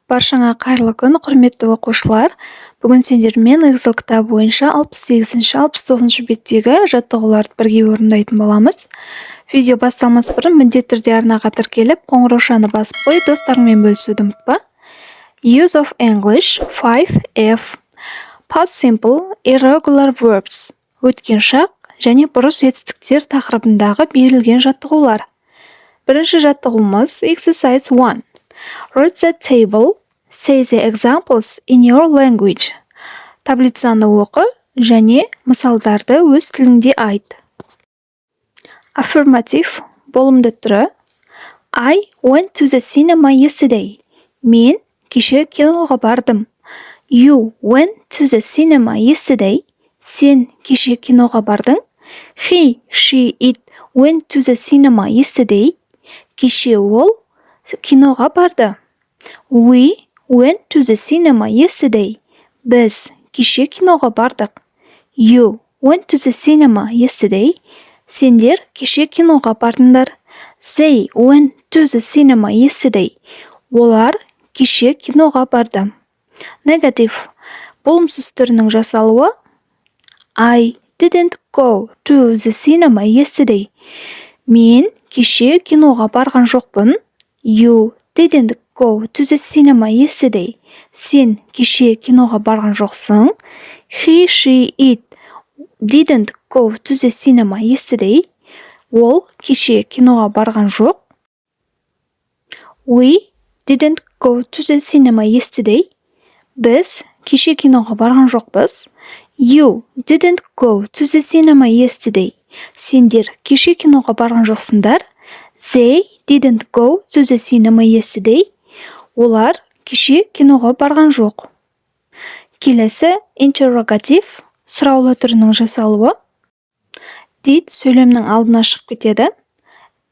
Баршаңа қайырлы күн, құрметті оқушылар. Бүгін сендермен Excel кітабы бойынша 68-69 беттегі жаттығуларды бірге орындайтын боламыз. Видео басталмас бұрын міндетті түрде арнаға тіркеліп, қоңыраушаны басып қой, достарыңмен бөлісуді ұмытпа. Use of English 5F. Past simple, irregular verbs. Өткен шақ және бұрыс етістіктер тақырыбындағы берілген жаттығулар. Бірінші жаттығуымыз Exercise 1. Read the table, say the examples in your language. Таблицаны оқы және мысалдарды өз тіліңде айт. Affirmative, болымды түрі. I went to the cinema yesterday. Мен кеше киноға бардым. You went to the cinema yesterday. Сен кеше киноға бардың. He, she, it went to the cinema yesterday. Кеше ол киноға барды. We went to the cinema yesterday. Біз кеше киноға бардық. You went to the cinema yesterday. Сендер кеше киноға бардыңдар. They went to the cinema yesterday. Олар кеше киноға барды. Negative. Болымсыз түрінің жасалуы. I didn't go to the cinema yesterday. Мен кеше киноға барған жоқпын. You didn't go to the cinema yesterday. Сен кеше киноға барған жоқсың. He, she, it didn't go to the cinema yesterday. Ол кеше киноға барған жоқ. We didn't go to the cinema yesterday. Біз кеше киноға барған жоқпыз. You didn't go to the cinema yesterday. Сендер кеше киноға барған жоқсыңдар. They didn't go to the cinema yesterday. Олар кеше киноға барған жоқ. Келесі interrogative, сұраулы түрінің жасалуы. Did сөйлемнің алдына шығып кетеді.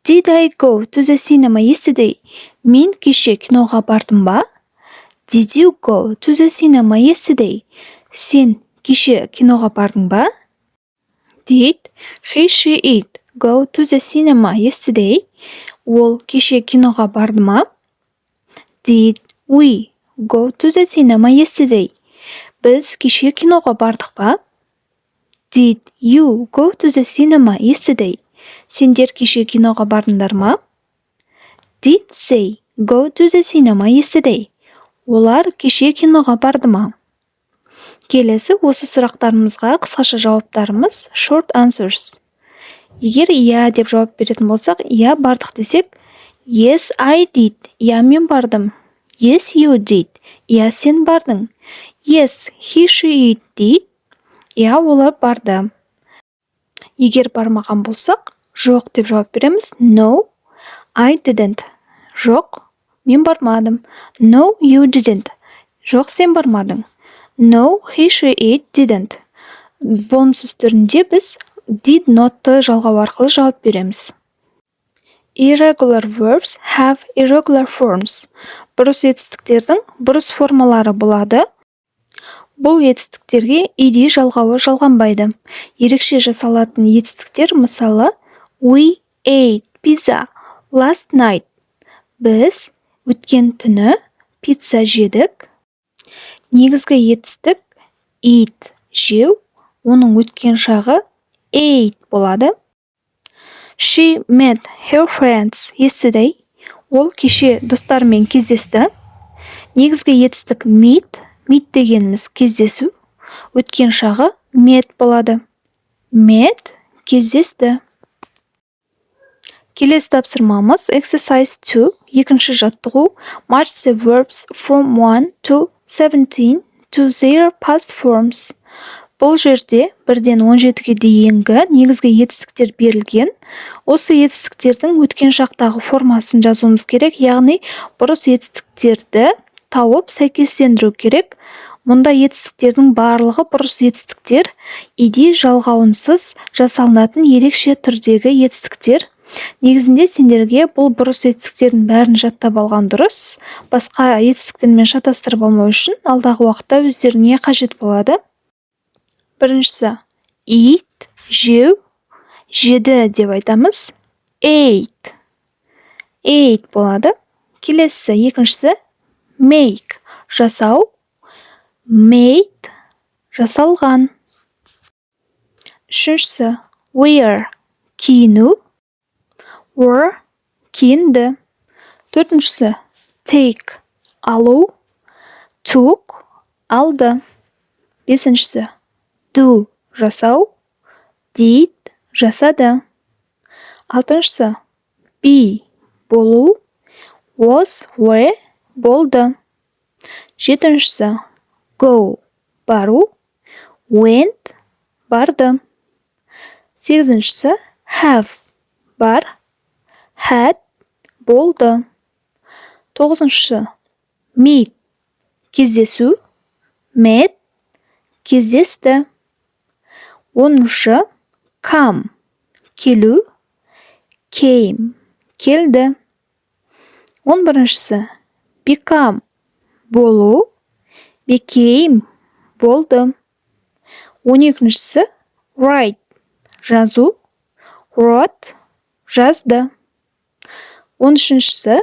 Did I go to the cinema yesterday? Мен кеше киноға бардым ба? Did you go to the cinema yesterday? Сен кеше киноға бардың ба? Did he, she, it go to the cinema yesterday? Ол кеше киноға барды ма? Did we go to the cinema yesterday? Біз кеше киноға бардық па? Did you go to the cinema yesterday? Сендер кеше киноға бардыңдар ма? Did they go to the cinema yesterday? Олар кеше киноға барды ма? Келесі осы сұрақтарымызға қысқаша жауаптарымыз short answers. Егер иә деп жауап беретін болсақ, иә бардық десек, yes I did, иә мен бардым. Yes you did, иә сен бардың. Yes he, she, it did, иә олар барды. Егер бармаған болсақ, жоқ деп жауап береміз. No I didn't, жоқ мен бармадым. No you didn't, жоқ сен бармадың. No he, she, it didn't. Болымсыз түрінде біз did not'ты жалғау арқылы жауап береміз. Irregular verbs have irregular forms. Бұрыс етістіктердің бұрыс формалары болады. Бұл етістіктерге ed жалғауы жалғанбайды. Ерекше жасалатын етістіктер мысалы We ate pizza last night. Біз өткен түні пицца жедік. Негізгі етістік eat жеу, оның өткен шағы ate болады. She met her friends yesterday. Ол кеше достарымен кездесті. Негізгі етістік meet дегеніміз кездесу. Өткен шағы met болады. Met кездесті. Келесі тапсырмамыз Exercise 2, екінші жаттығу. Match the verbs from 1 to 17 to their past forms. Бұл жерде 1-ден 17-ге дейінгі негізгі етістіктер берілген. Осы етістіктердің өткен шақтағы формасын жазуымыз керек, яғни бұрыс етістіктерді тауып сәйкестендіру керек. Мұнда етістіктердің барлығы бұрыс етістіктер, ed жалғауынсыз жасалынатын ерекше түрдегі етістіктер. Негізінде сендерге бұл бұрыс етістіктердің бәрін жаттап алған дұрыс. Басқа етістіктермен шатастырып алмау үшін алдағы уақытта өздеріңе қажет болады. Біріншісі eat, жеу, жеді деп айтамыз. Ate болады. Келесі екіншісі make жасау, made жасалған. Үшіншісі wear киіну, wore киінді. Төртіншісі take алу, took алды. Бесіншісі do жасау, did жасады. Алтыншысы be болу, was were болды. Жетіншісі go бару, went барды. Сегізіншісі have бар, had болды. Тоғызыншысы meet кездесу, met кездесті. Оныншы come келу, came келді. 11-шісі become болу, became болды. 12-шісі write жазу, wrote жазды. 13-шісі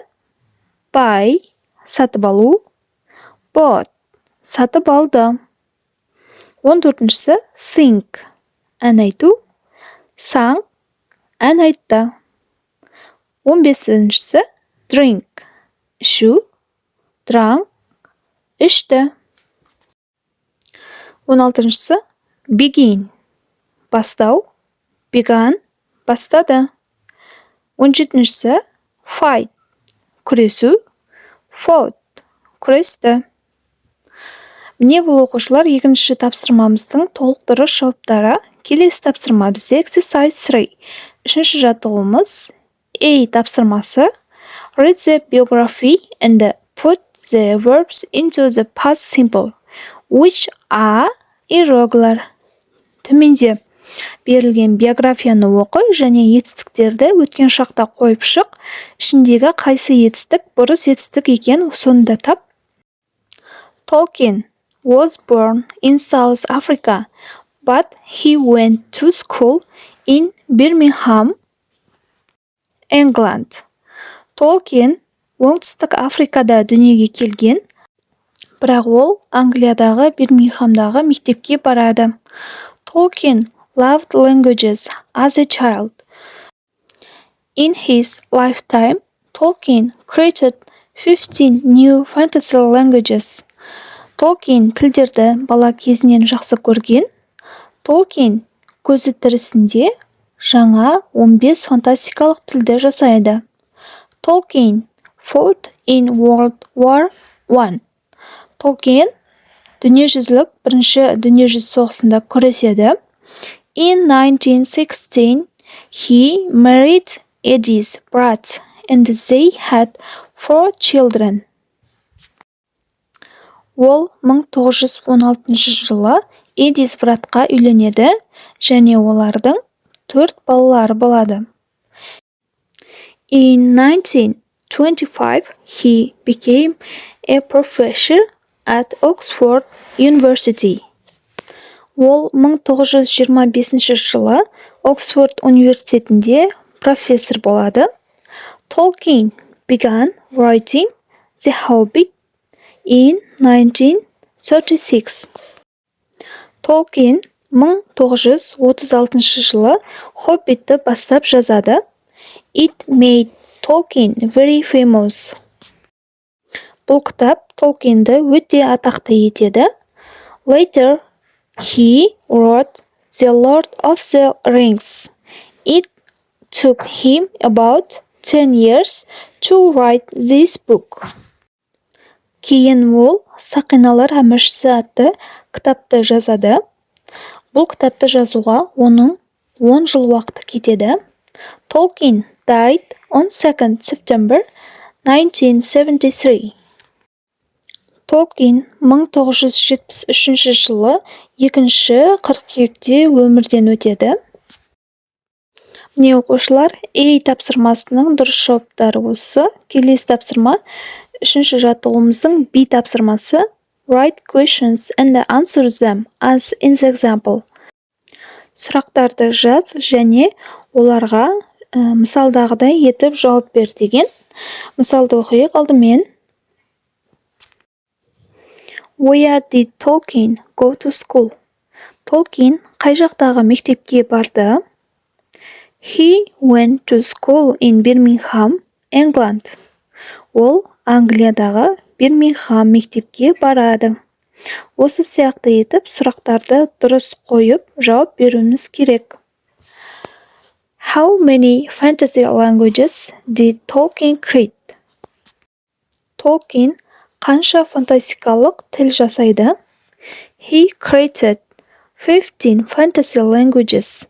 buy сатып алу, bought сатып алды. 14-шісі sing ән айту, sang ән айтты. 15-шісі drink ішу, drank ішті. 16-шісі begin бастау, began бастады. 17-шісі fight күресу, fought күресті. Міне бұл оқушылар екінші тапсырмамыздың толықтыру жауаптары. Келесі тапсырма бізде exercise 3. Үшінші жаттығуымыз A тапсырмасы. Read the biography and put the verbs into the past simple, which are irregular. Төменде берілген биографияны оқы және етістіктерді өткен шақта қойып шық. Ішіндегі қайсы етістік бұрыс етістік екен соны тап. Tolkien was born in South Africa, but he went to school in Birmingham, England. Tolkien оңтүстік Африкада дүниеге келген, бірақ ол Англиядағы Бирмингhamдағы мектепке барады. Tolkien loved languages as a child. In his lifetime, Tolkien created 15 new fantasy languages. Tolkien тілдерді бала кезінен жақсы көрген. Tolkien көзі тірісінде жаңа 15 фантастикалық тілді жасайды. Tolkien fought in World War I. Tolkien дүниежүзілік бірінші дүниежүзілік соғысында күреседі. In 1916, he married Eddie's brother and they had 4 children. Ол 1916 жылы Эдис братқа үйленеді және олардың 4 балалары болады. In 1925, he became a professor at Oxford University. Ол 1925 жылы Оксфорд университетінде профессор болады. Tolkien began writing The Hobbit in 1936. Tolkien 1936 жылы Хоббитті бастап жазады. It made Tolkien very famous. Бұл кітап Tolkienді өте атақты етеді. Later, he wrote The Lord of the Rings. It took him about 10 years to write this book. Кейін ол Сақиналар әміршісі атты кітапты жазады. Бұл кітапты жазуға оның 10 жыл уақыты кетеді. Tolkien died on 2 September 1973. Tolkien 1973 жылы 2 қыркүйекте өмірден өтеді. Міне оқушылар, A тапсырмасының дұрыс жауаптары осы. Келесі тапсырма 3-ші жаттығуымыздың B тапсырмасы. Write questions and answer them as in the example. Сұрақтарды жаз және оларға мысалдағыдай етіп жауап бер деген. Мысалды оқиық алдымен. Where did Tolkien go to school? Tolkien қай жақтағы мектепке барды? He went to school in Birmingham, England. Ол Англиядағы Бирмингхам мектепке барады. Осы сияқты етіп сұрақтарды дұрыс қойып, жауап беруіміз керек. How many fantasy languages did Tolkien create? Tolkien қанша фантастикалық тіл жасайды? He created 15 fantasy languages.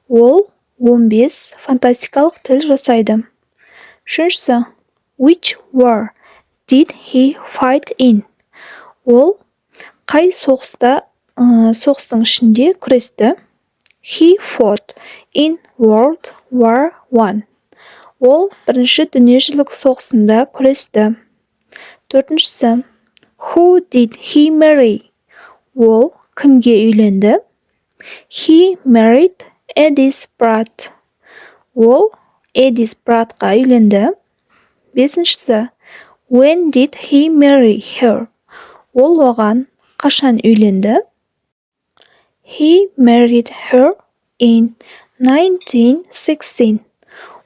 Ол 15 фантастикалық тіл жасайды. Үшіншісі, which war did he fight in? Ол қай соғыстың ішінде күресті? He fought in World War I. Ол бірінші дүниежүзілік соғысында күресті. Төртіншісі, who did he marry? Ол кімге үйленді? He married Eddie's bride. Ол Eddie's братқа үйленді. Бесіншісі, when did he marry her? Ол оған қашан үйленді? He married her in 1916.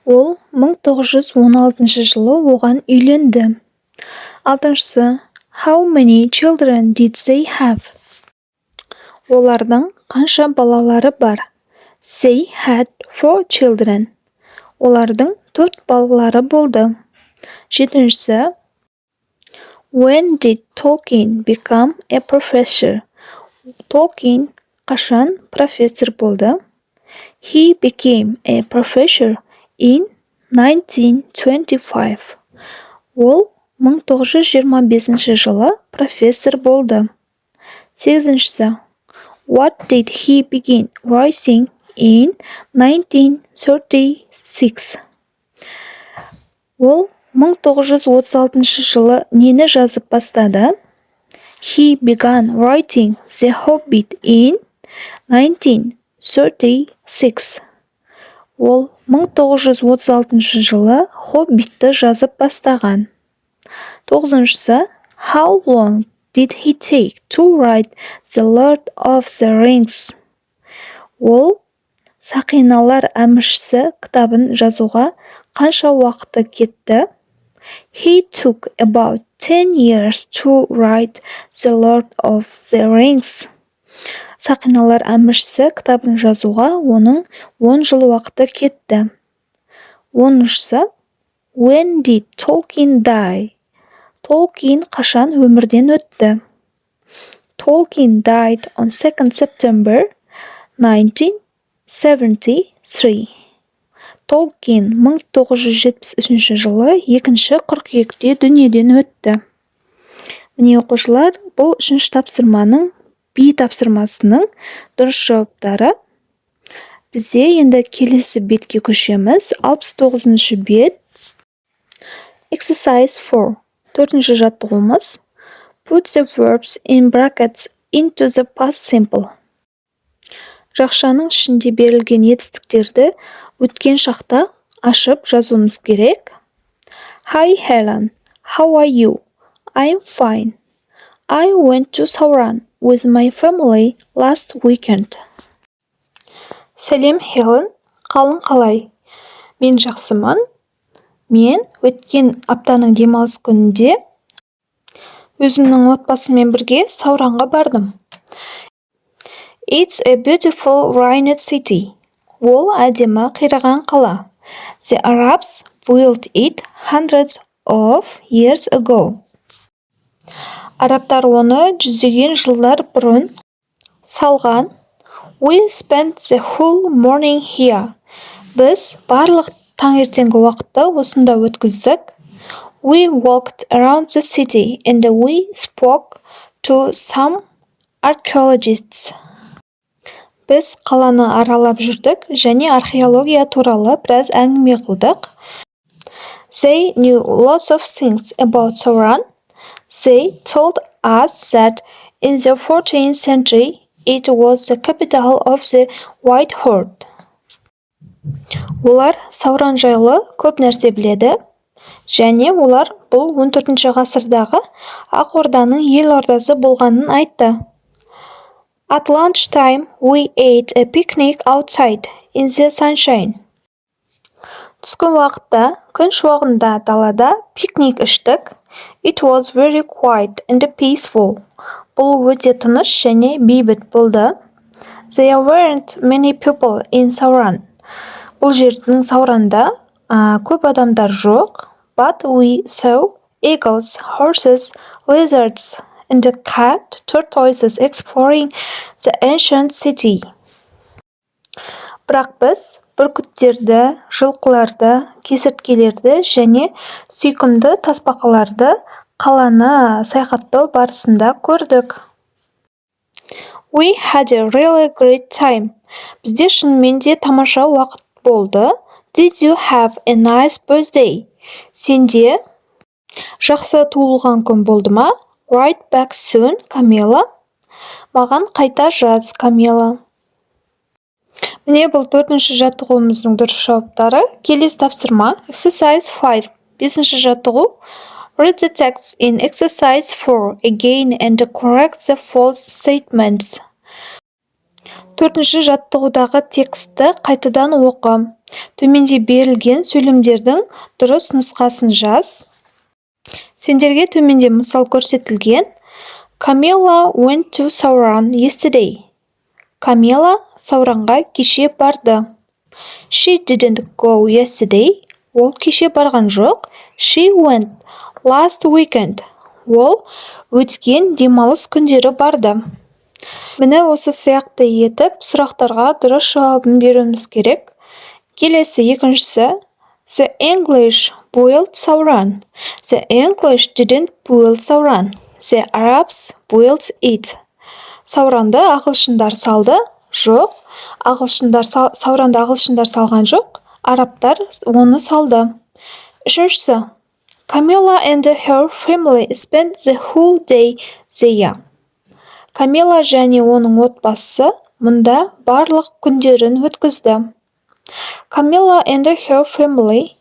Ол 1916 жылы оған үйленді. Алтыншысы, how many children did they have? Олардың қанша балалары бар? They had 4 children. Олардың 4 балалары болды. Жетіншісі, when did Tolkien become a professor? Tolkien қашан профессор болды? He became a professor in 1925. Ол 1925 жылы профессор болды. Сегізіншісі, what did he begin writing in 1936? Ол 1936 жылы нені жазып бастады? He began writing The Hobbit in 1936. Ол 1936 жылы Хоббитті жазып бастаған. Тоғызыншысы, how long did he take to write The Lord of the Rings? Ол Сақиналар әміршісі кітабын жазуға қанша уақыты кетті? He took about 10 years to write The Lord of the Rings. Сақиналар әміршісі кітабын жазуға оның 10 жыл уақыты кетті. Оныншысы, when did Tolkien die? Tolkien қашан өмірден өтті? Tolkien died on 2 September 1973. Tolkien 1973 жылы 2 қыркүйекте дүниеден өтті. Міне оқушылар, бұл 3 тапсырманың B тапсырмасының дұрыс жауаптары. Бізде енді келесі бетке көшеміз. 69 бет. Exercise 4. 4-ші жаттығуымыз. Put the verbs in brackets into the past simple. Жақшаның ішінде берілген етістіктерді өткен шақта ашып жазуымыз керек. Hi Helen, how are you? I'm fine. I went to Sauron with my family last weekend. Сәлем Хелен, қалың қалай? Мен жақсымын. Мен өткен аптаның демалыс күнінде өзімнің отбасыммен бірге Сауранға бардым. It's a beautiful ruined city. Ол әдемі қираған қала. The Arabs built it hundreds of years ago. Арабтар оны жүздеген жылдар бұрын салған. We spent the whole morning here. Біз барлық таңертеңгі уақытты осында өткіздік. We walked around the city and we spoke to some archaeologists. Біз қаланы аралап жүрдік және археология туралы біраз әңгіме қылдық. They knew lots of things about Sauron. They told us that in the 14th century it was the capital of the White Horde. Олар Сауран жайлы көп нәрсе біледі және олар бұл 14 ғасырдағы Ақ Орданың елордасы болғанын айтты. At lunchtime, we ate a picnic outside in the sunshine. Түскі уақытта күн шуағында далада пикник іштік. It was very quiet and peaceful. Бұл өте тыныш және бейбіт болды. There weren't many people in Sauron. Бұл жердің Сауранда көп адамдар жоқ. But we saw eagles, horses, lizards, and a cat, tortoises exploring the ancient city. Бірақ біз бүркіттерді, жылқыларды, кесірткелерді және сүйкімді тасбақаларды қаланы саяхаттау барысында көрдік. We had a really great time. Бізде шынымен де тамаша уақыт болды. Did you have a nice birthday? Сенде жақсы туылған күн болды ма? Write back soon, Камила. Маған қайта жаз, Камила. Міне бұл 4-ші жаттығуымыздың дұрыс жауаптары. Келесі тапсырма. Exercise 5. 5-ші жаттығу. Read the text in exercise 4 again and correct the false statements. 4-ші жаттығудағы текстті қайтадан оқы. Төменде берілген сөйлемдердің дұрыс нұсқасын жаз. Сендерге төменде мысал көрсетілген. Camilla went to Sauron yesterday. Камила Сауранға кеше барды. She didn't go yesterday. Ол кеше барған жоқ. She went last weekend. Ол өткен демалыс күндері барды. Міне осы сияқты етіп сұрақтарға дұрыс жауабын беруіміз керек. Келесі екіншісі. The English boiled Sauron. The English didn't boil Sauron. The Arabs boiled it. Сауранды ағылшындар салды? Жоқ. Сауранды ағылшындар салған жоқ. Арабтар оны салды. Үшіншісі. Camilla and her family spent the whole day there. Камила және оның отбасы мұнда барлық күндерін өткізді. Camilla and her family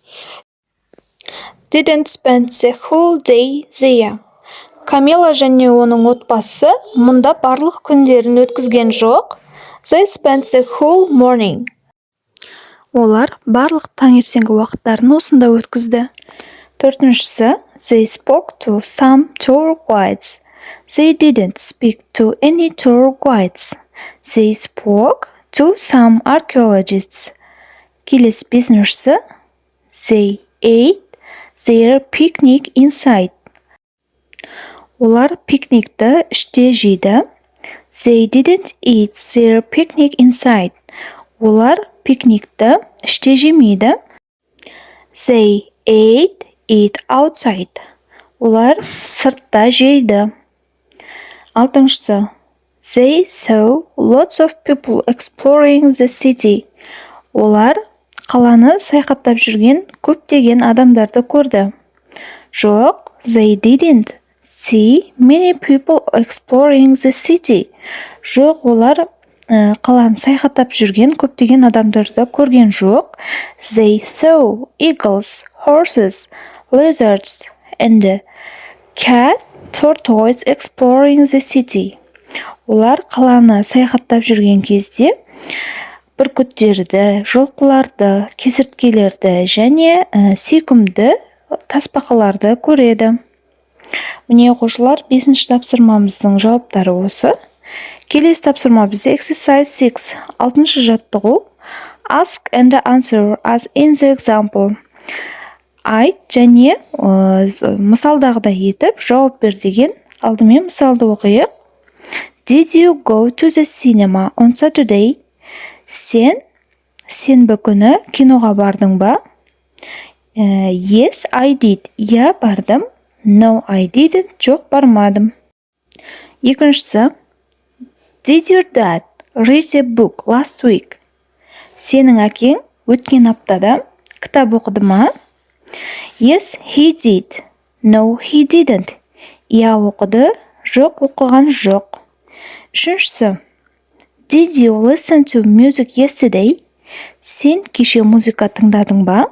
didn't spend the whole day there. Камила және оның отбасы мұнда барлық күндерін өткізген жоқ. They spent the whole morning. Олар барлық таңертеңгі уақыттарын осында өткізді. 4-шісі. They spoke to some tour guides. They didn't speak to any tour guides. They spoke to some archaeologists. Келесі 5-шісі. They ate their picnic inside. Олар пикникті іште жейді. They didn't eat their picnic inside. Олар пикникті іште жемейді. They ate it outside. Олар сыртта жейді. 6-шісі. They saw lots of people exploring the city. Олар қаланы саяхаттап жүрген көптеген адамдарды көрді. Жоқ, they didn't see many people exploring the city. Жоқ, олар қаланы саяхаттап жүрген көптеген адамдарды көрген жоқ. They saw eagles, horses, lizards, and a cat, tortoise exploring the city. Олар қаланы саяхаттап жүрген кезде бүркіттерді, жылқыларды, кесірткелерді және сүйкімді тасбақаларды көреді. Міне оқушылар 5-ші тапсырмамыздың жауаптары осы. Келесі тапсырма бізде exercise 6. 6-шы жаттығу. Ask and answer as in the example. Айт және мысалдағыдай етіп жауап бер деген. Алдымен мысалды оқиық. Did you go to the cinema on Saturday? Сен сенбі күні киноға бардың ба? Yes, I did. Я бардым. No, I didn't. Жоқ, бармадым. Екіншісі. Did your dad read a book last week? Сенің әкең өткен аптада кітап оқыды ма? Yes, he did. No, he didn't. Я оқыды. Жоқ, оқыған жоқ. Үшіншісі. Did you listen to music yesterday? Сен кеше музыка тыңдадың ба?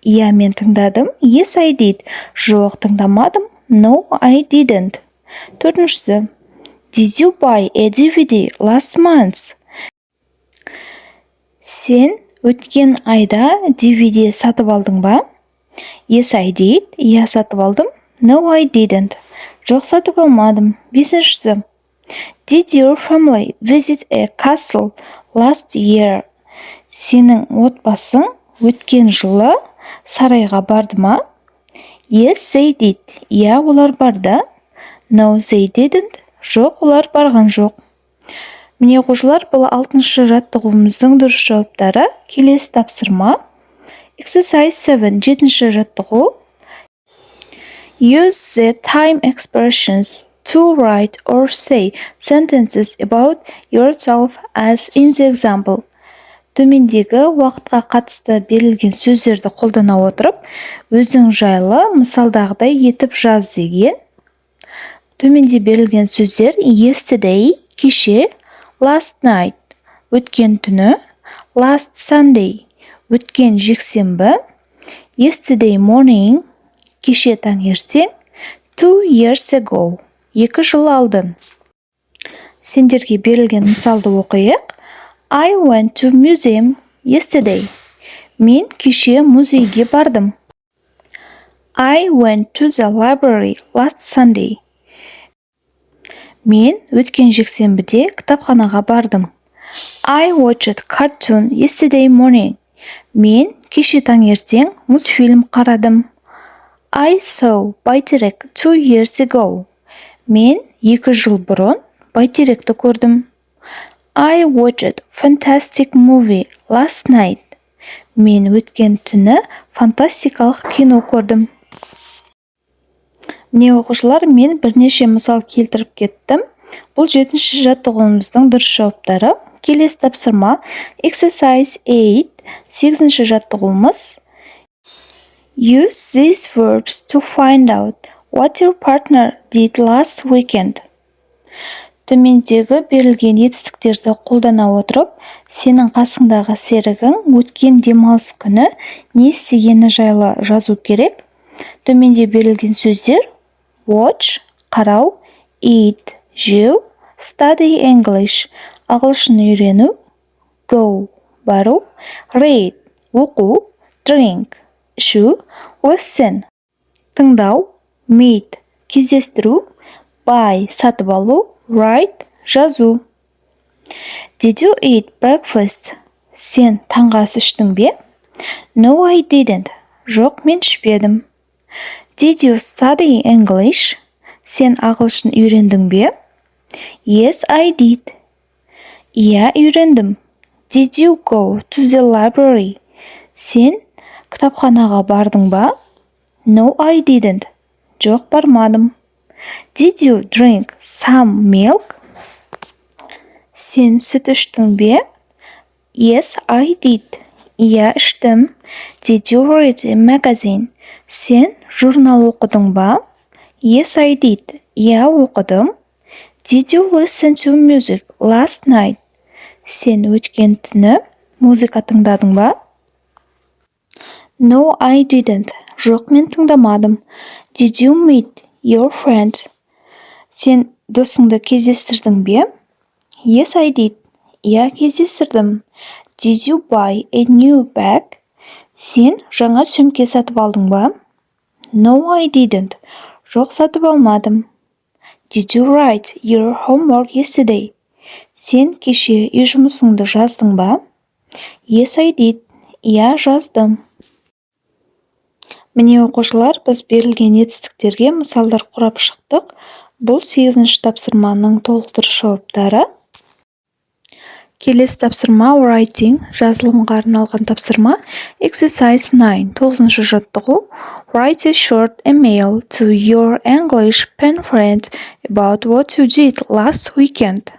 Иә, мен тыңдадым. Yes, I did. Жоқ, тыңдамадым. No, I didn't. Төртіншісі. Did you buy a DVD last month? Сен өткен айда DVD сатып алдың ба? Yes, I did. Иә, сатып алдым. No, I didn't. Жоқ, сатып алмадым. Бесіншісі. Did your family visit a castle last year? Сенің отбасың өткен жылы сарайға барды ма? Yes, they did. Иә, олар барды. No, they didn't. Жоқ, олар барған жоқ. Міне оқушылар, бұл 6-шы жаттығуымыздың дұрыс жауаптары. Келесі тапсырма. Exercise 7, 7-ші жаттығу. Use the time expressions to write or say sentences about yourself as in the example. Төмендегі уақытқа қатысты берілген сөздерді қолдана отырып, өзің жайлы мысалдағыдай етіп жаз деген. Төменде берілген сөздер yesterday, кеше, last night, өткен түні, last Sunday, өткен жексенбі, yesterday morning, кеше таңертең, 2 years ago, 2 жыл алдын. Сендерге берілген мысалды оқиық. I went to museum yesterday. Мен кеше музейге бардым. I went to the library last Sunday. Мен өткен жексенбіде кітапханаға бардым. I watched cartoon yesterday morning. Мен кеше таңертең мультфильм қарадым. I saw бәйтерек 2 years ago. Мен 2 жыл бұрын бәйтеректі көрдім. I watched fantastic movie last night. Мен өткен түні фантастикалық кино көрдім. Міне оқушылар, мен бірнеше мысал келтіріп кеттім. Бұл 7-ші жаттығуымыздың дұрыс жауаптары. Келесі тапсырма. Exercise 8, 8-ші жаттығуымыз. Use these verbs to find out what your partner did last weekend. Төмендегі берілген етістіктерді қолдана отырып, сенің қасыңдағы серігің өткен демалыс күні не істегені жайлы жазу керек. Төменде берілген сөздер watch, қарау, eat, жеу, study English, ағылшын үйрену, go, бару, read, оқу, drink, ішу, listen, тыңдау, meet, кездестіру, buy, сатып алу, write, жазу. Did you eat breakfast? Сен таңғы ас іштің бе? No, I didn't. Жоқ, мен ішпедім. Did you study English? Сен ағылшын үйрендің бе? Yes, I did. Иә, үйрендім. Did you go to the library? Сен кітапханаға бардың ба? No, I didn't. Жоқ, бармадым. Did you drink some milk? Сен сүт іштің бе? Yes, I did. Иә, іштім. Did you read a magazine? Сен журнал оқыдың ба? Yes, I did. Иә, оқыдым. Did you listen to music last night? Сен өткен түні музыка тыңдадың ба? No, I didn't. Жоқ, мен тыңдамадым. Did you meet your friend? Сен досыңды кездестірдің бе? Yes, I did. Иә, кездестірдім. Did you buy a new bag? Сен жаңа сөмке сатып алдың ба? No, I didn't. Жоқ, сатып алмадым. Did you write your homework yesterday? Сен кеше үй жұмысыңды жаздың ба? Yes, I did. Иә, жаздым. Міне оқушылар, біз берілген етістіктерге мысалдар құрап шықтық. Бұл 8-ші тапсырманың толықтырушы жауаптары. Келесі тапсырма writing, жазылымға арналған тапсырма. Exercise 9, 9-ші жаттығу. Write a short email to your English pen friend about what you did last weekend.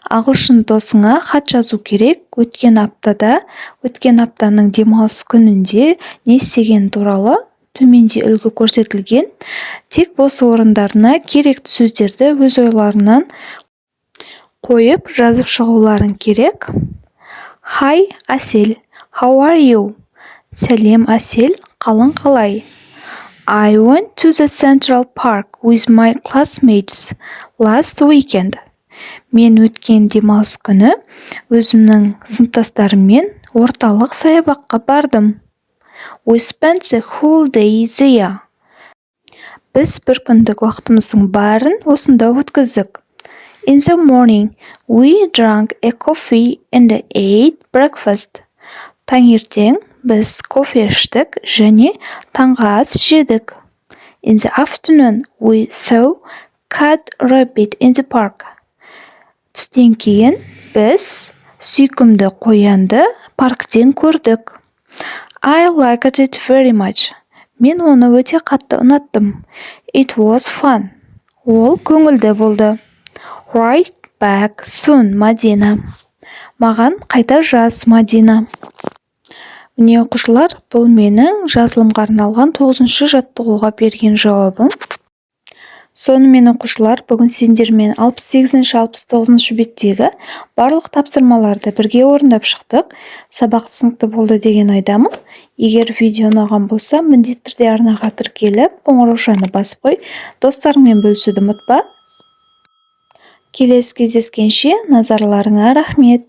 Ағылшын досыңа хат жазу керек. Өткен аптаның демалыс күнінде не істеген туралы. Төменде үлгі көрсетілген. Тек бос орындарына керекті сөздерді өз ойларынан қойып жазып шығуларын керек. Hi, Асел. How are you? Сәлем, Асел. Қалың қалай? I went to the Central Park with my classmates last weekend. Мен өткен демалыс күні өзімнің сыныптастарыммен орталық саябаққа бардым. We spent the whole day there. Біз бір күндік уақытымыздың барын осында өткіздік. In the morning, we drank a coffee and ate breakfast. Таңертең біз кофе іштік және таңғы ас жедік. In the afternoon, we saw cat rabbit in the park. Түстен кейін біз сүйкімді қоянды парктен көрдік. I liked it very much. Мен оны өте қатты ұнаттым. It was fun. Ол көңілді болды. Write back soon, Мадина. Маған қайта жаз, Мадина. Міне оқушылар, бұл менің жазылымға арналған 9-шы жаттығуға берген жауабым. Сонымен оқушылар, бүгін сендермен 68-69 беттегі барлық тапсырмаларды бірге орындап шықтық. Сабақ түсінікті болды деген ойдамын. Егер видео ұнаған болса, міндетті түрде арнаға тіркеліп, қоңыраушаны басып қой, достарыңмен бөлісуді ұмытпа. Келесі кездескенше назарларыңа рахмет.